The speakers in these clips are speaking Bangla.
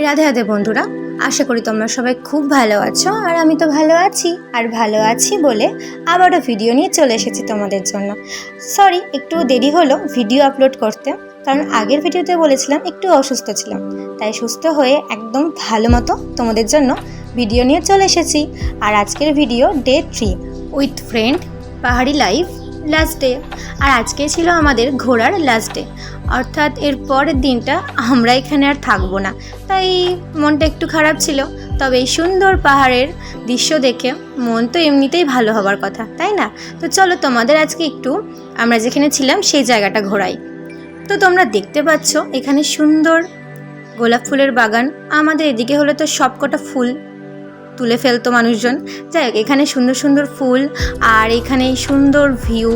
রাধে রাধে বন্ধুরা, আশা করি তোমরা সবাই খুব ভালো আছো। আর আমি তো ভালো আছি, আর ভালো আছি বলে আবারও ভিডিও নিয়ে চলে এসেছি তোমাদের জন্য। সরি, একটু দেরি হলো ভিডিও আপলোড করতে, কারণ আগের ভিডিওতে বলেছিলাম একটু অসুস্থ ছিলাম, তাই সুস্থ হয়ে একদম ভালো মতো তোমাদের জন্য ভিডিও নিয়ে চলে এসেছি। আর আজকের ভিডিও ডে 3 উইথ ফ্রেন্ড পাহাড়ি লাইফ লাস্ট ডে। আর আজকে ছিল আমাদের ঘোরার লাস্ট ডে, অর্থাৎ এর পরের দিনটা আমরা এখানে আর থাকবো না, তাই মনটা একটু খারাপ ছিল। তবে এই সুন্দর পাহাড়ের দৃশ্য দেখে মন তো এমনিতেই ভালো হবার কথা, তাই না? তো চলো তোমাদের আজকে একটু আমরা যেখানে ছিলাম সেই জায়গাটা ঘোরাই। তো তোমরা দেখতে পাচ্ছ এখানে সুন্দর গোলাপ ফুলের বাগান। আমাদের এদিকে হলে তো সবকটা ফুল তুলে ফেলতো মানুষজন। যাই হোক, এখানে সুন্দর সুন্দর ফুল, আর এখানে এই সুন্দর ভিউ,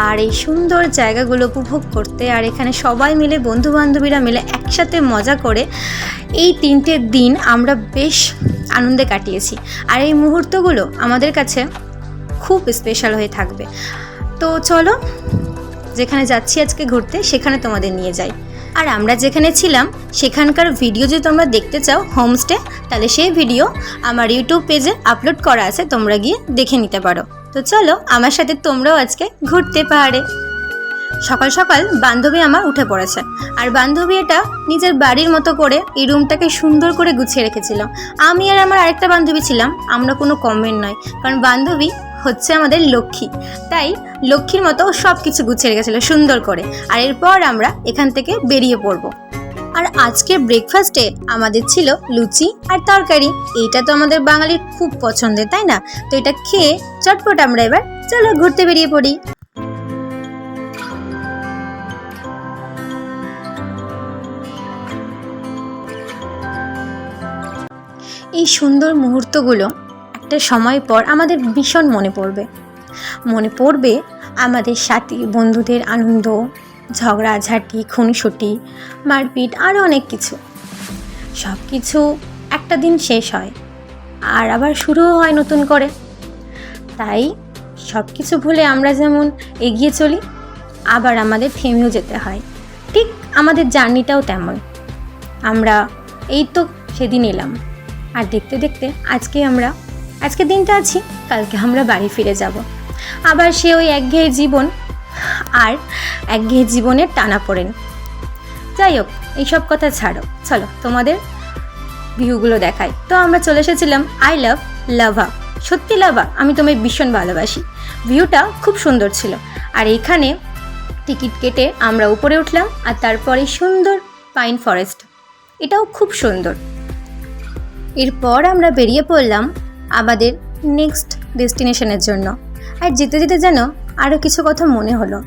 আর এই সুন্দর জায়গাগুলো উপভোগ করতে, আর এখানে সবাই মিলে বন্ধু বান্ধবীরা মিলে একসাথে মজা করে এই 3টে দিন আমরা বেশ আনন্দে কাটিয়েছি। আর এই মুহূর্তগুলো আমাদের কাছে খুব স্পেশাল হয়ে থাকবে। তো চলো, যেখানে যাচ্ছি আজকে ঘুরতে সেখানে তোমাদের নিয়ে যাই। আর আমরা যেখানে ছিলাম সেখানকার ভিডিও যদি তোমরা দেখতে চাও, হোমস্টে, তাহলে সেই ভিডিও আমার ইউটিউব পেজে আপলোড করা আছে, তোমরা গিয়ে দেখে নিতে পারো। তো চলো আমার সাথে তোমরাও আজকে ঘুরতে পাহাড়ে। সকাল সকাল বান্ধবী আমার উঠে পড়েছে, আর বান্ধবী এটা নিজের বাড়ির মতো করে এই রুমটাকে সুন্দর করে গুছিয়ে রেখেছিল। আমি আর আমার আরেকটা বান্ধবী ছিলাম, আমরা কোনো কমেন্ট নয়, কারণ বান্ধবী হচ্ছে আমাদের লক্ষ্মী, তাই লক্ষ্মীর মতো সব কিছু গুছিয়ে রেখেছিল সুন্দর করে। আর এরপর আমরা এখান থেকে বেরিয়ে পড়বো। আর আজকের ব্রেকফাস্টে আমাদের ছিল লুচি আর তরকারি। এইটা তো আমাদের বাঙালির খুব পছন্দের, তাই না? তো এটা খেয়ে চটপট আমরা এবার চলো ঘুরতে বেরিয়ে পড়ি। এই সুন্দর মুহূর্তগুলো একটা সময় পর আমাদের ভীষণ মনে পড়বে আমাদের সাথী বন্ধুদের আনন্দ, ঝগড়াঝাটি, খুনসুটি, মারপিট, আরও অনেক কিছু। সব কিছু একটা দিন শেষ হয় আর আবার শুরুও হয় নতুন করে। তাই সব কিছু ভুলে আমরা যেমন এগিয়ে চলি, আবার আমাদের থেমেও যেতে হয়। ঠিক আমাদের জার্নিটাও তেমন। আমরা এই তো সেদিন এলাম, আর দেখতে দেখতে আজকে দিনটা আছি, কালকে আমরা বাড়ি ফিরে যাব। আবার সে ওই একঘেয়ে জীবন, আর একঘেয়ে জীবনের টানাপোড়েন। যাই হোক, এইসব কথা ছাড়ো, চলো তোমাদের ভিউগুলো দেখাই। তো আমরা চলে এসেছিলাম আই লাভ লাভা। সত্যি লাভা, আমি তোমায় ভীষণ ভালোবাসি। ভিউটা খুব সুন্দর ছিল। আর এইখানে টিকিট কেটে আমরা উপরে উঠলাম, আর তারপরে সুন্দর পাইন ফরেস্ট, এটাও খুব সুন্দর। এরপর আমরা বেরিয়ে পড়লাম আমাদের নেক্সট ডেস্টিনেশনের জন্য। আর যেতে যেতে যেন আরও কিছু কথা মনে হলো।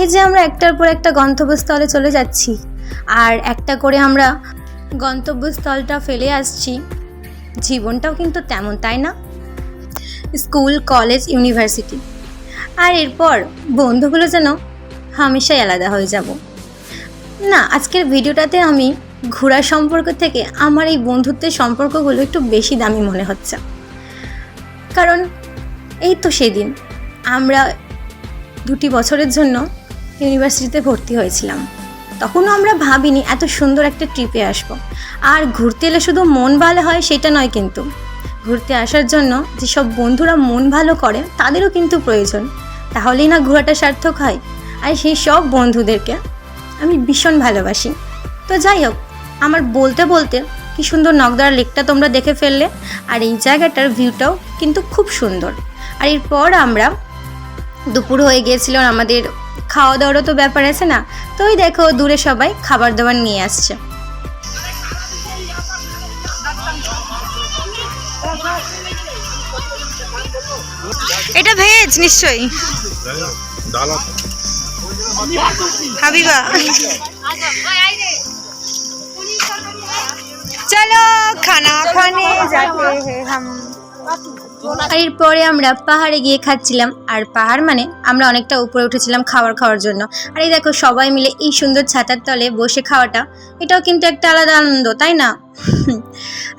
এই যে আমরা একটার পর একটা গন্তব্যস্থলে চলে যাচ্ছি, আর একটা করে আমরা গন্তব্যস্থলটা ফেলে আসছি, জীবনটাও কিন্তু তেমন, তাই না? স্কুল, কলেজ, ইউনিভার্সিটি, আর এরপর বন্ধুগুলো যেন হামেশাই আলাদা হয়ে যাব। না, আজকের ভিডিওটাতে আমি ঘোরা সম্পর্ক থেকে আমার এই বন্ধুত্বের সম্পর্কগুলো একটু বেশি দামি মনে হচ্ছে। কারণ এই তো সেদিন আমরা 2 বছরের জন্য ইউনিভার্সিটিতে ভর্তি হয়েছিলাম। তখনও আমরা ভাবিনি এত সুন্দর একটা ট্রিপে আসবো। আর ঘুরতে এলে শুধু মন ভালো হয় সেটা নয়, কিন্তু ঘুরতে আসার জন্য যেসব বন্ধুরা মন ভালো করে তাদেরও কিন্তু প্রয়োজন, তাহলেই না ঘোরাটা সার্থক হয়। আর সেই সব বন্ধুদেরকে আমি ভীষণ ভালোবাসি। তো যাই হোক, আমার বলতে বলতে কি সুন্দর নকদারা লেকটা তোমরা দেখে ফেললে, আর এই জায়গাটার ভিউটাও কিন্তু খুব সুন্দর। আর এরপর আমরা দুপুর হয়ে গিয়েছিল, আমাদের খাওয়া দাওয়ারও তো ব্যাপার আছে না? তো ওই দেখো দূরে সবাই খাবার দাবার নিয়ে আসছে। এটা ভেজ নিশ্চয়ই, হাবিবা। চলো খানা খানে যাতে হ্যাঁ হাম। আর এরপরে আমরা পাহাড়ে গিয়ে খাচ্ছিলাম। আর পাহাড় মানে আমরা অনেকটা উপরে উঠেছিলাম খাওয়ার জন্য। আর এই দেখো সবাই মিলে এই সুন্দর ছাতার তলে বসে খাওয়াটা, এটাও কিন্তু একটা আলাদা আনন্দ, তাই না?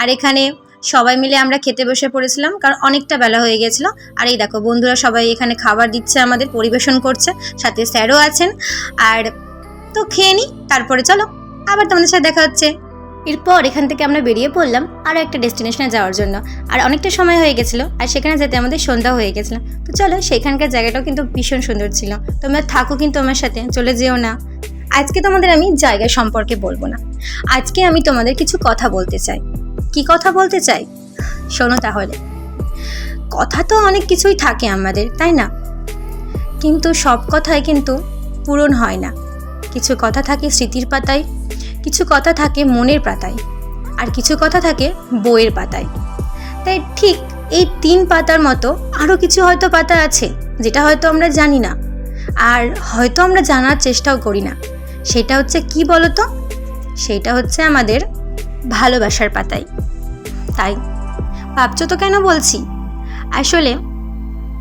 আর এখানে সবাই মিলে আমরা খেতে বসে পড়েছিলাম, কারণ অনেকটা বেলা হয়ে গেছিল। আর এই দেখো বন্ধুরা সবাই এখানে খাবার দিচ্ছে, আমাদের পরিবেশন করছে, সাথে স্যারও আছেন। আর তো খেয়ে নিই, তারপরে চলো আবার তোমাদের সাথে দেখা হচ্ছে। এরপর এখান থেকে আমরা বেরিয়ে পড়লাম আরও একটা ডেস্টিনেশনে যাওয়ার জন্য। আর অনেকটা সময় হয়ে গেছিলো, আর সেখানে যেতে আমাদের সন্ধ্যা হয়ে গেছিলো। তো চলো, সেখানকার জায়গাটাও কিন্তু ভীষণ সুন্দর ছিল। তোমরা থাকো কিন্তু আমার সাথে, চলে যেও না। আজকে তোমাদের আমি জায়গা সম্পর্কে বলবো না, আজকে আমি তোমাদের কিছু কথা বলতে চাই। কি কথা বলতে চাই শোনো তাহলে। কথা তো অনেক কিছুই থাকে আমাদের, তাই না? কিন্তু সব কথাই কিন্তু পূরণ হয় না। কিছু কথা থাকে স্মৃতির পাতায়, কিছু কথা থাকে মনের পাতায়, আর কিছু কথা থাকে বইয়ের পাতায়। তাই ঠিক এই 3 পাতার মতো আরও কিছু হয়তো পাতা আছে যেটা হয়তো আমরা জানি না, আর হয়তো আমরা জানার চেষ্টাও করি না। সেটা হচ্ছে কি বলো তো? সেটা হচ্ছে আমাদের ভালোবাসার পাতায়। তাই ভাবছো তো কেন বলছি? আসলে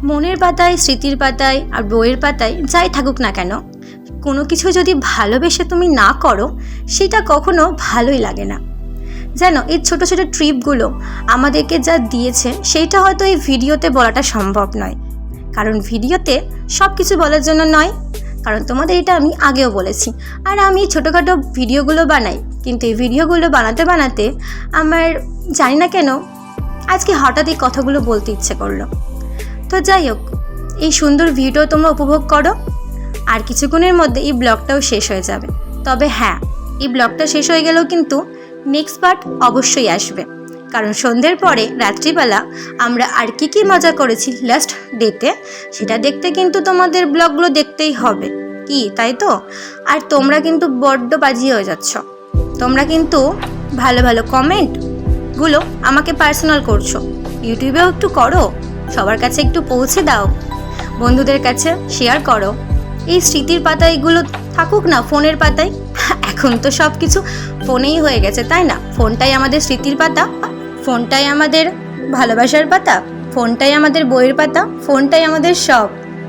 মনের পাতায়, স্মৃতির পাতায় আর বইয়ের পাতায় যাই থাকুক না কেন, কোনো কিছু যদি ভালোবেসে তুমি না করো, সেটা কখনো ভালোই লাগে না। জানো, এই ছোট ছোট ট্রিপগুলো আমাদেরকে যা দিয়েছে সেইটা হয়তো এই ভিডিওতে বলাটা সম্ভব নয়। কারণ ভিডিওতে সব কিছু বলার জন্য নয়, কারণ তোমাদের এটা আমি আগেও বলেছি। আর আমি ছোটোখাটো ভিডিওগুলো বানাই, কিন্তু এই ভিডিওগুলো বানাতে বানাতে আমার জানি না কেন আজকে হঠাৎ এই কথাগুলো বলতে ইচ্ছে করলো। তো যাই হোক, এই সুন্দর ভিডিও তোমরা উপভোগ করো। আর কিছুক্ষণের মধ্যে এই ব্লগটাও শেষ হয়ে যাবে। তবে হ্যাঁ, এই ব্লগটা শেষ হয়ে গেলেও কিন্তু নেক্সট পার্ট অবশ্যই আসবে। কারণ সন্ধ্যের পরে রাত্রিবেলা আমরা আর কি মজা করেছি লাস্ট ডেতে, সেটা দেখতে কিন্তু তোমাদের ব্লগগুলো দেখতেই হবে, কি তাই তো? আর তোমরা কিন্তু বড্ড বাজি হয়ে যাচ্ছ। তোমরা কিন্তু ভালো ভালো কমেন্টগুলো আমাকে পার্সোনাল করছো, ইউটিউবেও একটু করো, সবার কাছে একটু পৌঁছে দাও, বন্ধুদের কাছে শেয়ার করো। এই স্মৃতির পাতায় এগুলো থাকুক না ফোনের পাতায়। এখন তো সব কিছু ফোনেই হয়ে গেছে, তাই না? ফোনটাই আমাদের স্মৃতির পাতা, ফোনটাই আমাদের ভালোবাসার পাতা, ফোনটাই আমাদের বইয়ের পাতা, ফোনটাই আমাদের সব।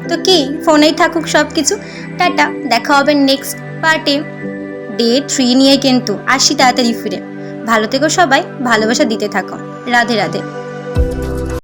তো কি, ফোনেই থাকুক সব কিছু। টাটা, দেখা হবে নেক্সট পার্টে ডে 3 নিয়ে। কিন্তু আসি তাড়াতাড়ি ফিরে। ভালো থেকো সবাই, ভালোবাসা দিতে থাকো। রাধে রাধে।